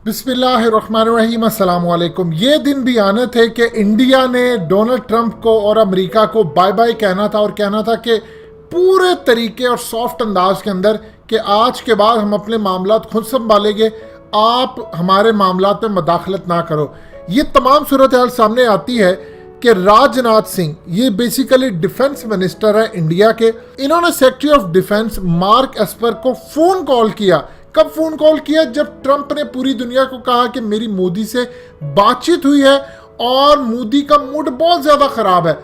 बिस्मिल्लाहिर्रहमानिर्रहीम, अस्सलाम वालेकुम। ये दिन भी आने थे कि इंडिया ने डोनाल्ड ट्रंप को और अमेरिका को बाय बाय कहना था और कहना था कि पूरे तरीके और सॉफ्ट अंदाज के अंदर कि आज के बाद हम अपने मामलात खुद संभालेंगे, आप हमारे मामलात में मदाखलत ना करो। ये तमाम सूरत हाल सामने आती है कि राजनाथ सिंह, ये बेसिकली डिफेंस मिनिस्टर है इंडिया के, इन्होंने secretary of defence mark Esper को फोन कॉल किया। कब फोन कॉल किया? जब ट्रंप ने पूरी दुनिया को कहा कि मेरी मोदी से बातचीत हुई है और मोदी का मूड बहुत ज्यादा खराब है।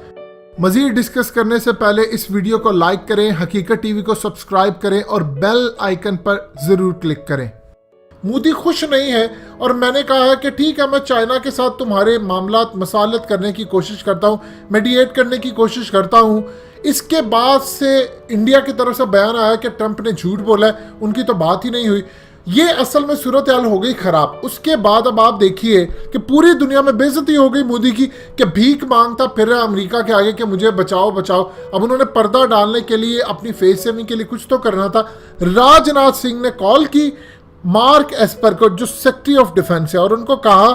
मजीद डिस्कस करने से पहले इस वीडियो को लाइक करें, हकीकत टीवी को सब्सक्राइब करें और बेल आइकन पर जरूर क्लिक करें। मोदी खुश नहीं है और मैंने कहा है कि ठीक है, मैं चाइना के साथ तुम्हारे मामलात मसालत करने की कोशिश करता हूँ, मेडिएट करने की कोशिश करता हूँ। इसके बाद से इंडिया की तरफ से बयान आया कि ट्रंप ने झूठ बोला है, उनकी तो बात ही नहीं हुई। ये असल में सूरत हाल हो गई खराब। उसके बाद अब आप देखिए कि पूरी दुनिया में बेइज्जती हो गई मोदी की, कि भीख मांगता फिर रहा अमेरिका के आगे कि मुझे बचाओ बचाओ। अब उन्होंने पर्दा डालने के लिए, अपनी फेस सेविंग के लिए कुछ तो करना था। राजनाथ सिंह ने कॉल की मार्क एस्पर को, जो सेक्रेटरी ऑफ डिफेंस है, और उनको कहा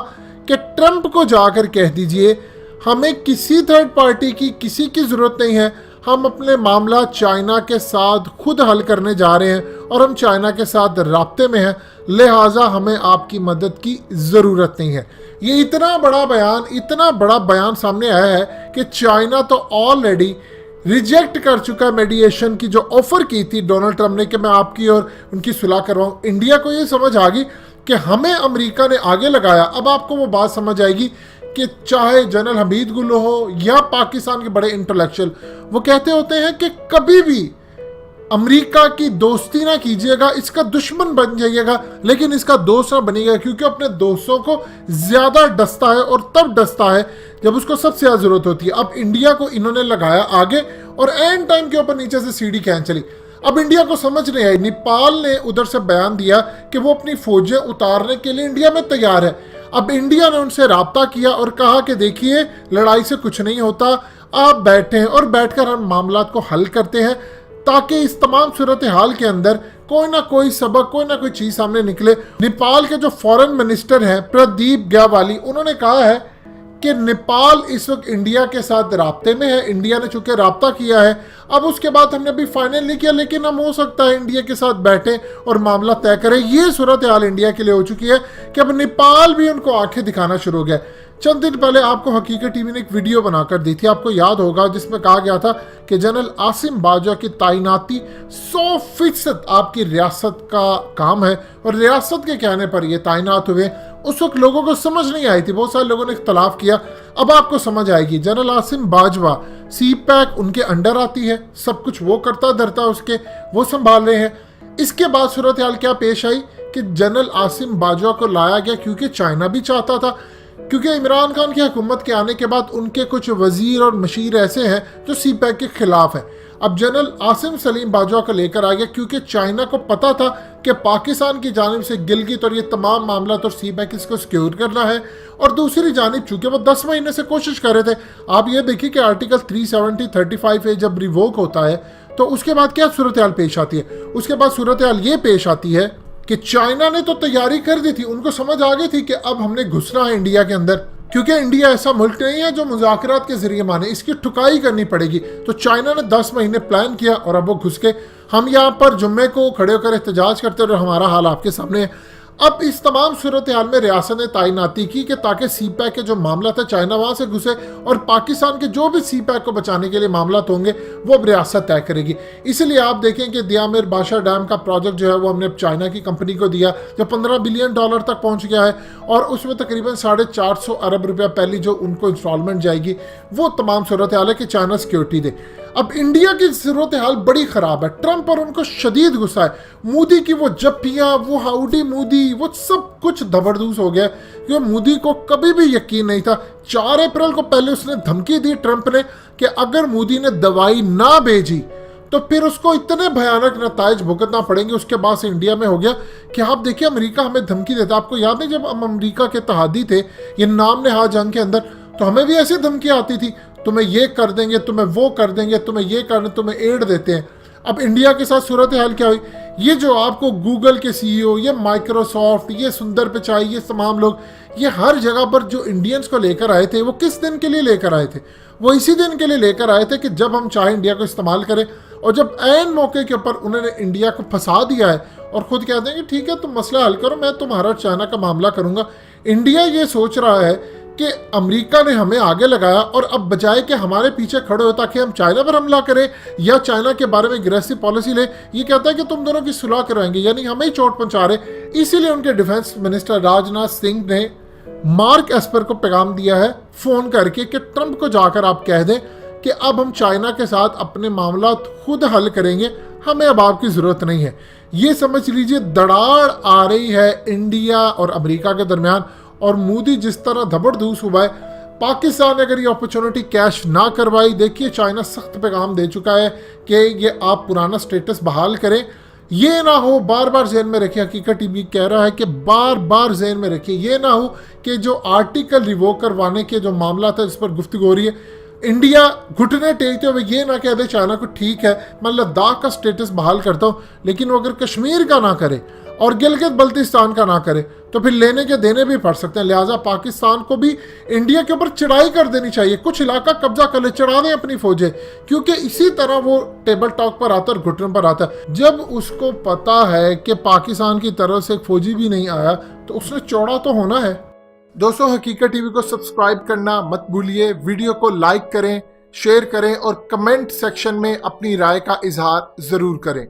कि ट्रंप को जाकर कह दीजिए हमें किसी थर्ड पार्टी की किसी की जरूरत नहीं है, हम अपने मामला चाइना के साथ खुद हल करने जा रहे हैं और हम चाइना के साथ राब्ते में हैं, लिहाजा हमें आपकी मदद की ज़रूरत नहीं है। ये इतना बड़ा बयान सामने आया है कि चाइना तो ऑलरेडी रिजेक्ट कर चुका है मेडिएशन की जो ऑफर की थी डोनाल्ड ट्रंप ने कि मैं आपकी और उनकी सुलह करवाऊं। इंडिया को ये समझ आ गई कि हमें अमेरिका ने आगे लगाया। अब आपको वो बात समझ आएगी कि चाहे जनरल हमीद गुल हो या पाकिस्तान के बड़े इंटेलेक्चुअल, वो कहते होते हैं कि कभी भी अमेरिका की दोस्ती ना कीजिएगा, इसका दुश्मन बन जाइएगा, लेकिन इसका दोस्त ना बनिएगा, क्योंकि अपने दोस्तों को ज्यादा डसता है और तब डसता है जब उसको सबसे ज्यादा जरूरत होती है। अब इंडिया को इन्होंने लगाया आगे और एंड टाइम के ऊपर नीचे से सीढ़ी खींच चली। अब इंडिया को समझ नहीं आई। नेपाल ने उधर से बयान दिया कि वो अपनी फौजें उतारने के लिए इंडिया में तैयार है। अब इंडिया ने उनसे राब्ता किया और कहा कि देखिए, लड़ाई से कुछ नहीं होता, आप बैठें और बैठकर हम मामलात को हल करते हैं, ताकि इस तमाम सूरत हाल के अंदर कोई ना कोई सबक, कोई ना कोई चीज सामने निकले। नेपाल के जो फॉरेन मिनिस्टर हैं प्रदीप ग्यावाली, उन्होंने कहा है कि नेपाल इस वक्त इंडिया के साथ राब्ते में है। इंडिया ने चूंकि राब्ता किया है, अब उसके बाद हमने अभी फाइनल नहीं किया, लेकिन हम हो सकता है इंडिया के साथ बैठें और मामला तय करें। ये सूरत हाल इंडिया के लिए हो चुकी है कि अब नेपाल भी उनको आंखें दिखाना शुरू हो गया। चंद दिन पहले आपको हकीकत टीवी ने एक वीडियो बनाकर दी थी, आपको याद होगा, जिसमें कहा गया था कि जनरल आसिम बाजवा की तैनाती 100% आपकी रियासत का काम है और रियासत के कहने पर ये तैनात हुए। उस वक्त लोगों को समझ नहीं आई थी, बहुत सारे लोगों ने इख्तलाफ किया। अब आपको समझ आएगी। जनरल आसिम बाजवा, सी पैक उनके अंडर आती है, सब कुछ वो करता धरता उसके, वो संभाल रहे हैं। इसके बाद सूरत हाल क्या पेश आई कि जनरल आसिम बाजवा को लाया गया क्योंकि चाइना भी चाहता था, क्योंकि इमरान खान की हुकूमत के आने के बाद उनके कुछ वजीर और मशीर ऐसे हैं जो सी पैक के खिलाफ हैं। अब जनरल आसिम सलीम बाजवा को लेकर आ गया क्योंकि चाइना को पता था कि पाकिस्तान की जानिब से गिलगित और ये तमाम मामला तो सी पैक इसको सिक्योर करना है, और दूसरी जानिब चूंकि वो 10 महीने से कोशिश कर रहे थे। आप ये देखिए कि आर्टिकल 370-35A जब रिवोक होता है तो उसके बाद क्या सूरत हाल पेश आती है? उसके बाद सूरत हाल ये पेश आती है कि चाइना ने तो तैयारी कर दी थी, उनको समझ आ गई थी कि अब हमने घुसना है इंडिया के अंदर, क्योंकि इंडिया ऐसा मुल्क नहीं है जो मुज़ाकरात के जरिए माने, इसकी ठुकाई करनी पड़ेगी। तो चाइना ने 10 महीने प्लान किया और अब वो घुस के, हम यहाँ पर जुम्मे को खड़े होकर एहतजाज करते और हमारा हाल आपके सामने है। अब इस तमाम सूरत हाल में रियासत ने तैनाती की कि ताकि सी पैक के जो मामला था चाइना वहां से घुसे, और पाकिस्तान के जो भी सी पैक को बचाने के लिए मामला होंगे वो अब रियासत तय करेगी। इसलिए आप देखें कि दियामिर बाशा डैम का प्रोजेक्ट जो है वो हमने चाइना की कंपनी को दिया, जो $15 बिलियन तक पहुंच गया है, और उसमें तकरीबन 450 अरब रुपया पहली जो उनको इंस्टॉलमेंट जाएगी। वो तमाम सूरत हाल है कि चाइना सिक्योरिटी दे। अब इंडिया की सूरत हाल बड़ी खराब है। ट्रंप और उनको शदीद गुस्सा है। मोदी की वो जप्पियां, वो हाउडी मोदी, वो सब कुछ जबरदस्त हो गया, क्योंकि मोदी को कभी भी यकीन नहीं था। 4 अप्रैल को पहले उसने धमकी दी ट्रंप ने कि अगर मोदी ने दवाई ना भेजी तो फिर उसको इतने भयानक नतायज भुगतना पड़ेंगे। उसके बाद से इंडिया में हो गया कि आप देखिए अमेरिका हमें धमकी देता। आपको याद नहीं जब हम अमेरिका के तहादी थे ये नाम नेहा जंग के अंदर, तो हमें भी ऐसी धमकी आती थी, तुम्हें ये कर देंगे, तुम्हें वो कर देंगे, तुम्हें ये करने, तुम्हें एड देते हैं। अब इंडिया के साथ सूरत हाल क्या हुई? ये जो आपको गूगल के सीईओ, ये माइक्रोसॉफ्ट, ये सुंदर पिचाई, ये तमाम लोग, ये हर जगह पर जो इंडियंस को लेकर आए थे, वो किस दिन के लिए लेकर आए थे? वो इसी दिन के लिए लेकर आए थे कि जब हम चाहे इंडिया को इस्तेमाल करें। और जब ऐन मौके के ऊपर उन्होंने इंडिया को फंसा दिया है और खुद कहते हैं कि ठीक है तुम मसला हल करो, मैं तुम्हारा और चाइना का मामला करूंगा। इंडिया ये सोच रहा है कि अमेरिका ने हमें आगे लगाया और अब बजाय कि हमारे पीछे खड़े हो ताकि हम चाइना पर हमला करें या चाइना के बारे में अग्रेसिव पॉलिसी ले, ये कहता है कि तुम दोनों की सुलह कराएंगे, यानी हमें ही चोट पहुंचा रहे। इसीलिए उनके डिफेंस मिनिस्टर राजनाथ सिंह ने मार्क एस्पर को पैगाम दिया है फोन करके कि ट्रंप को जाकर आप कह दें कि अब हम चाइना के साथ अपने मामला खुद हल करेंगे, हमें अब आपकी जरूरत नहीं है। ये समझ लीजिए दरार आ रही है इंडिया और अमेरिका के दरमियान, और मोदी जिस तरह धबड़धूस हुआ है। पाकिस्तान ने अगर ये अपॉर्चुनिटी कैश ना करवाई, देखिए चाइना सख्त पैगाम दे चुका है कि ये आप पुराना स्टेटस बहाल करें। ये ना हो, बार बार जहन में रखिए, हकीकत टीवी कह रहा है कि बार बार जहन में रखिए, ये ना हो कि जो आर्टिकल रिवोक करवाने के जो मामला था जिस पर गुफ्तगू हो रही है, इंडिया घुटने टेकते हुए ये ना कह दे चाइना को ठीक है मैं लद्दाख का स्टेटस बहाल करता हूँ, लेकिन वो अगर कश्मीर का ना करे और गिलगित बल्तिस्तान का ना करे तो फिर लेने के देने भी पड़ सकते हैं। लिहाजा पाकिस्तान को भी इंडिया के ऊपर चढ़ाई कर देनी चाहिए, कुछ इलाका कब्जा कर ले, चढ़ा दें अपनी फौजें, क्योंकि इसी तरह वो टेबल टॉक पर आता है और घुटने पर आता है। जब उसको पता है कि पाकिस्तान की तरफ से एक फौजी भी नहीं आया तो उसने चौड़ा तो होना है। दोस्तों, हकीकत टीवी को सब्सक्राइब करना मत भूलिए, वीडियो को लाइक करें, शेयर करें और कमेंट सेक्शन में अपनी राय का इजहार जरूर करें।